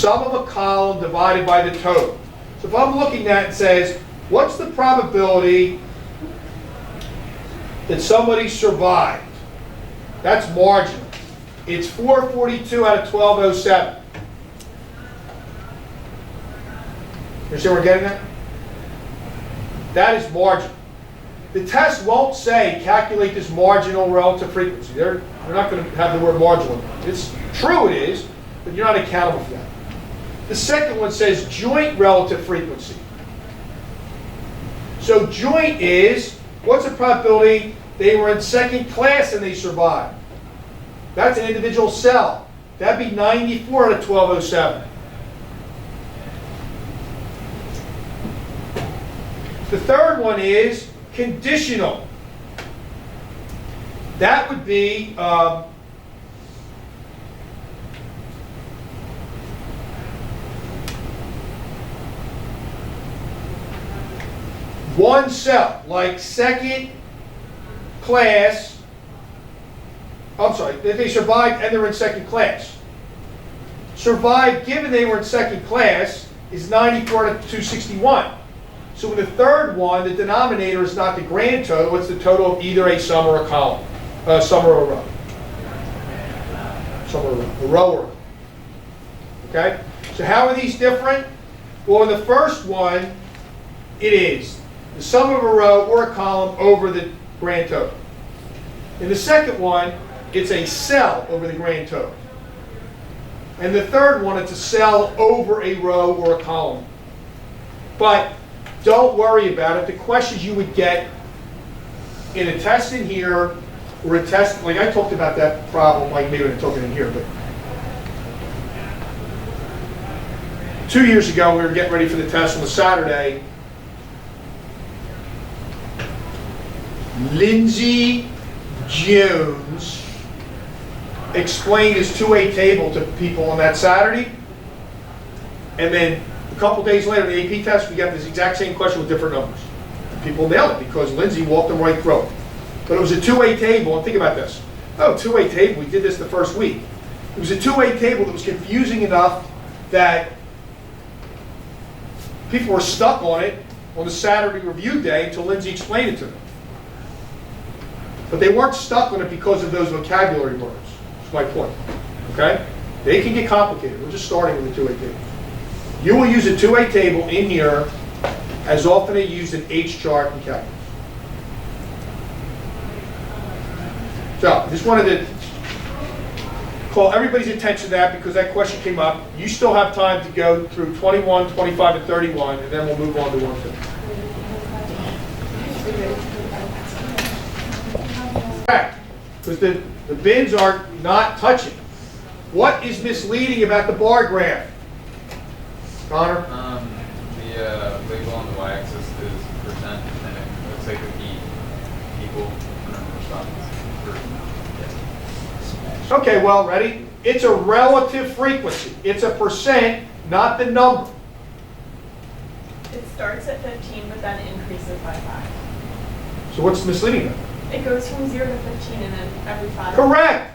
sum of a column divided by the total. So if I'm looking at it and says, what's the probability that somebody survived? That's marginal. It's 442 out of 1207. You see where we're getting at? That is marginal. The test won't say calculate this marginal relative frequency. They're not going to have the word marginal. It's true it is, but you're not accountable for that. The second one says joint relative frequency. So joint is, what's the probability they were in second class and they survived? That's an individual cell. That'd be 94 out of 1207. The third one is conditional. That would be one cell, like second class. I'm sorry, they survived and they're in second class. Survived given they were in second class is 94 out of 261. So in the third one, the denominator is not the grand total, it's the total of either a sum or a column. Sum or a row. Sum or a row. A row or a row. Okay? So how are these different? Well, in the first one, it is the sum of a row or a column over the grand total. In the second one, it's a cell over the grand total. And the third one, it's a cell over a row or a column. But don't worry about it. The questions you would get in a test in here, or a test, like I talked about that problem, like maybe I didn't talk it in here, but 2 years ago we were getting ready for the test on a Saturday. Lindsay Jones explained his two-way table to people on that Saturday, and then a couple days later, in the AP test, we got this exact same question with different numbers. And people nailed it because Lindsay walked them right through it. But it was a two-way table, and think about this. Oh, two-way table, we did this the first week. It was a two-way table that was confusing enough that people were stuck on it on the Saturday review day until Lindsay explained it to them. But they weren't stuck on it because of those vocabulary words. That's my point. Okay? They can get complicated. We're just starting with a two-way table. You will use a two-way table in here as often as you use an H chart in calculus. So, just wanted to call everybody's attention to that because that question came up. You still have time to go through 21, 25, and 31, and then we'll move on to 150. Correct, because the bins are not touching. What is misleading about the bar graph? Connor? The label on the y-axis is percent, and it looks like the p equal response. Okay, well, ready? It's a relative frequency. It's a percent, not the number. It starts at 15, but then increases by 5. So what's misleading them? It goes from 0 to 15 and then every 5. Correct.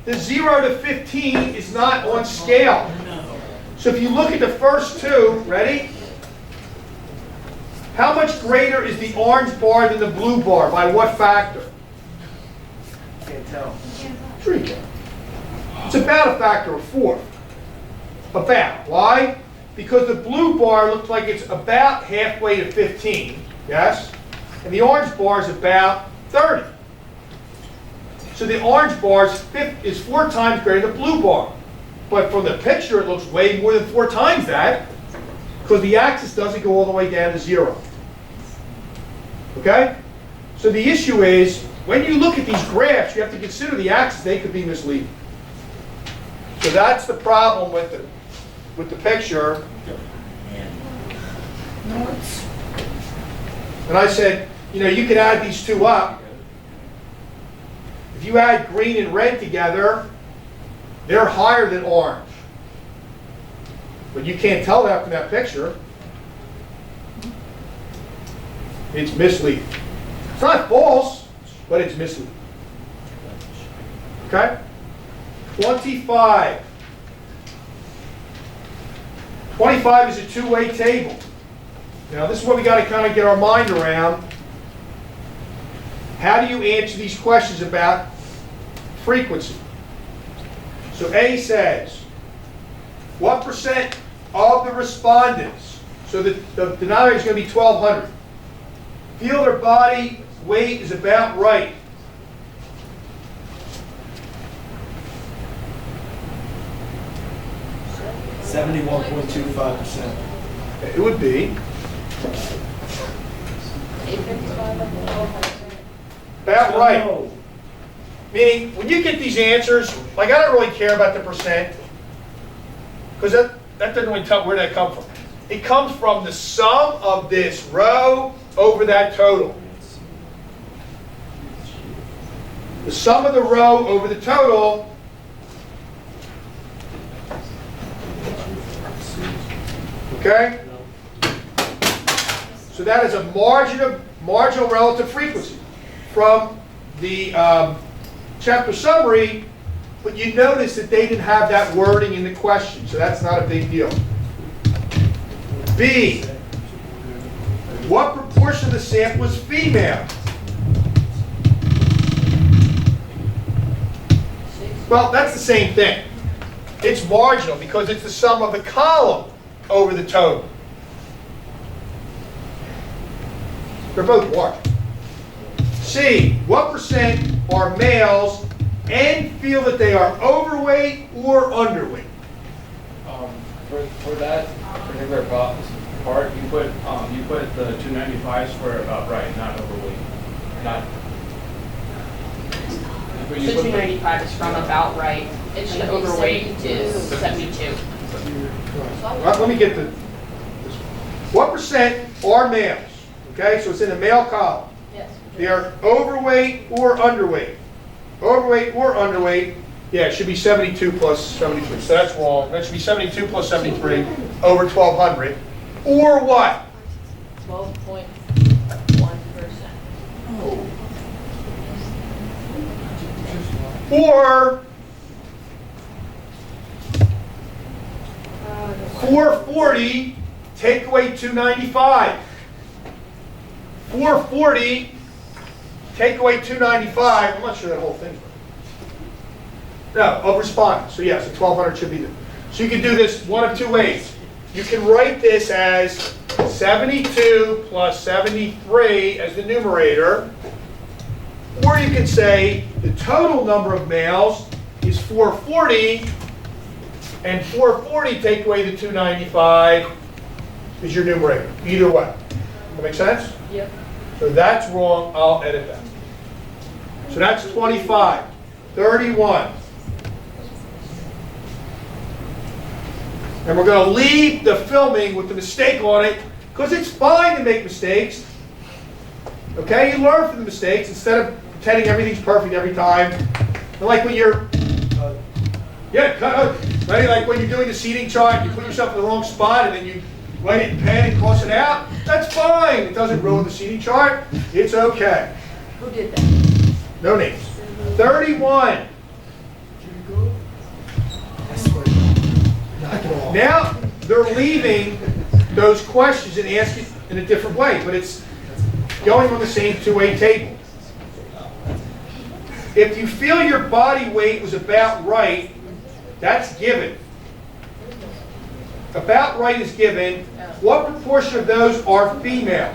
The 0 to 15 is not on scale. So if you look at the first two, ready? How much greater is the orange bar than the blue bar? By what factor? Can't tell. Sure you can. It's about a factor of 4. About. Why? Because the blue bar looks like it's about halfway to 15. Yes? And the orange bar is about 30. So the orange bar is 4 times greater than the blue bar. But from the picture, it looks way more than 4 times that, because the axis doesn't go all the way down to 0. Okay? So the issue is, when you look at these graphs, you have to consider the axis. They could be misleading. So that's the problem with the picture. And I said, you know, you could add these two up. If you add green and red together, they're higher than orange. But you can't tell that from that picture. It's misleading. It's not false, but it's misleading. Okay? 25. 25 is a two-way table. Now, this is what we got to kind of get our mind around. How do you answer these questions about frequency? So A says, what percent of the respondents, so the denominator is going to be 1,200, feel their body weight is about right? %71.25%. It would be about right. No. Meaning, when you get these answers, like I don't really care about the percent, because that doesn't really tell where that comes from. It comes from the sum of this row over that total. The sum of the row over the total. Okay? So that is a marginal relative frequency from the chapter summary, but you notice that they didn't have that wording in the question, so that's not a big deal. B, what proportion of the sample is female? Well, that's the same thing. It's marginal because it's the sum of the column over the total. They're both marginal. C, what percent are males and feel that they are overweight or underweight? For that particular part, you put the 295s for about right, not overweight, not. The 295 is from about right, and the overweight is 72. Let me get this. What percent are males? Okay, so it's in the male column. Yes. They are overweight or underweight. Overweight or underweight. Yeah, it should be 72 plus 73. So that's wrong. That should be 72 plus 73 over 1,200. Or what? 12.1%. Or 440 take away 295. 440 take away 295. I'm not sure that whole thing's right. No, of respondents. So yes, the 1,200 should be there. So you can do this one of two ways. You can write this as 72 plus 73 as the numerator. Or you can say the total number of males is 440, and 440 take away the 295 is your numerator. Either way. That make sense? Yep. So that's wrong. I'll edit that. So that's 25. 31. And we're going to leave the filming with the mistake on it, because it's fine to make mistakes. Okay? You learn from the mistakes instead of pretending everything's perfect every time. And like when you're, right? Like when you're doing the seating chart, you put yourself in the wrong spot and then you write it in pen and cross it out. That's fine. It doesn't ruin the seating chart. It's okay. Who did that? No names. 31. Now they're leaving those questions and asking in a different way, but it's going on the same two-way table. If you feel your body weight was about right, that's given. About right is given. What proportion of those are female?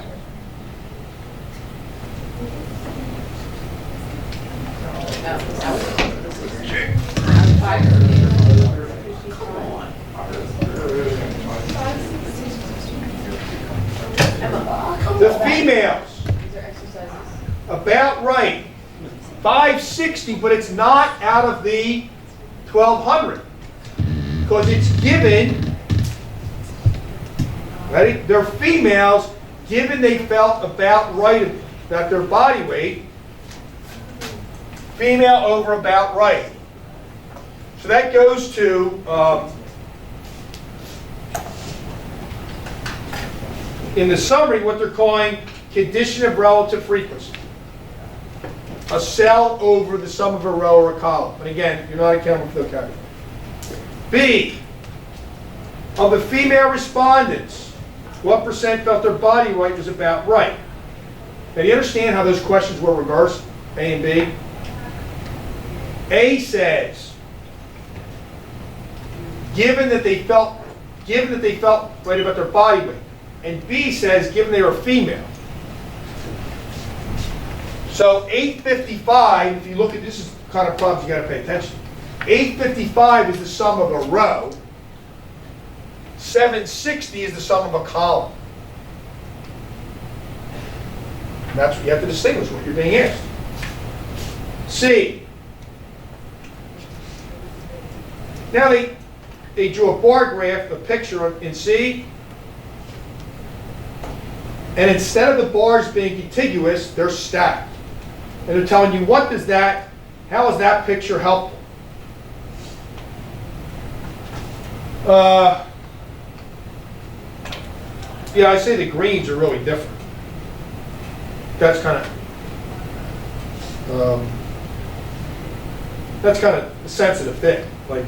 The females. About right. 560, but it's not out of the 1,200. Because it's given, ready? They're females, given they felt about right about their body weight. Female over about right. So that goes to in the summary what they're calling condition of relative frequency. A cell over the sum of a row or a column. And again, you're not accounting for vocabulary. B, Of the female respondents, what percent felt their body weight was about right? Now, do you understand how those questions were reversed, A and B? A says, given that they felt right about their body weight. And B says, given they were female. So 855, if you look at this, is the kind of problems you got to pay attention to. 855 is the sum of a row. 760 is the sum of a column. And that's what you have to distinguish what you're being asked. C. Now they drew a bar graph, a picture in C. And instead of the bars being contiguous, they're stacked. And they're telling you how is that picture helpful? Yeah, I say the greens are really different. That's kind of a sensitive thing. Like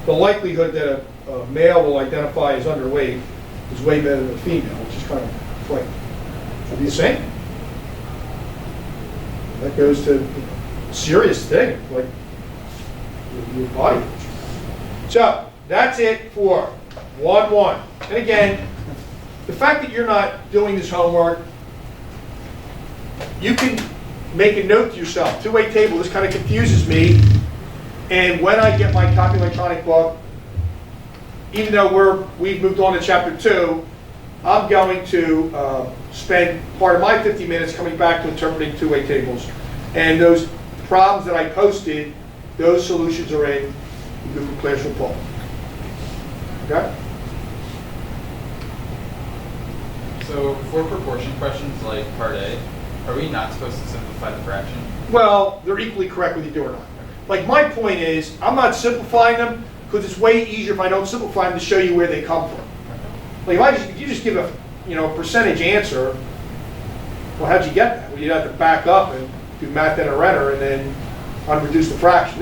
the likelihood that a male will identify as underweight is way better than a female, which is kind of like, should be the same. That goes to a serious thing, like your body weight. So that's it for 1-1. And again, the fact that you're not doing this homework, you can make a note to yourself. Two-way table, this kind of confuses me. And when I get my copy electronic book, even though we've moved on to chapter 2, I'm going to spend part of my 50 minutes coming back to interpreting two-way tables. And those problems that I posted, those solutions are in the Google Classroom folder. Okay? So for proportion questions like part A, are we not supposed to simplify the fraction? Well, they're equally correct whether you do or not. Like my point is, I'm not simplifying them because it's way easier if I don't simplify them to show you where they come from. Like if you just give a percentage answer, well, how'd you get that? Well, you'd have to back up and do math in a renter and then unreduce the fraction.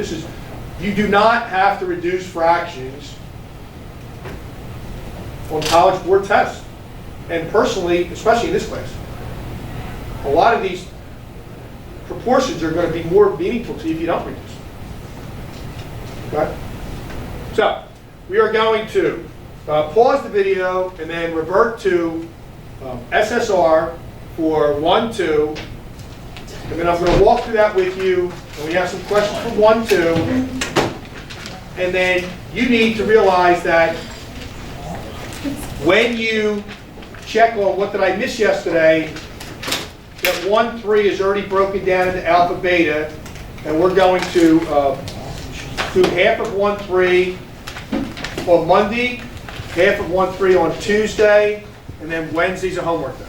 You do not have to reduce fractions on College Board tests. And personally, especially in this class, a lot of these proportions are going to be more meaningful to you if you don't reduce. Okay? So, we are going to pause the video and then revert to SSR for 1-2. And then I'm going to walk through that with you. And we have some questions for 1-2. And then you need to realize that when you check on what did I miss yesterday, that 1-3 is already broken down into alpha beta, and we're going to do half of 1-3 on Monday, half of 1-3 on Tuesday, and then Wednesday's a homework day.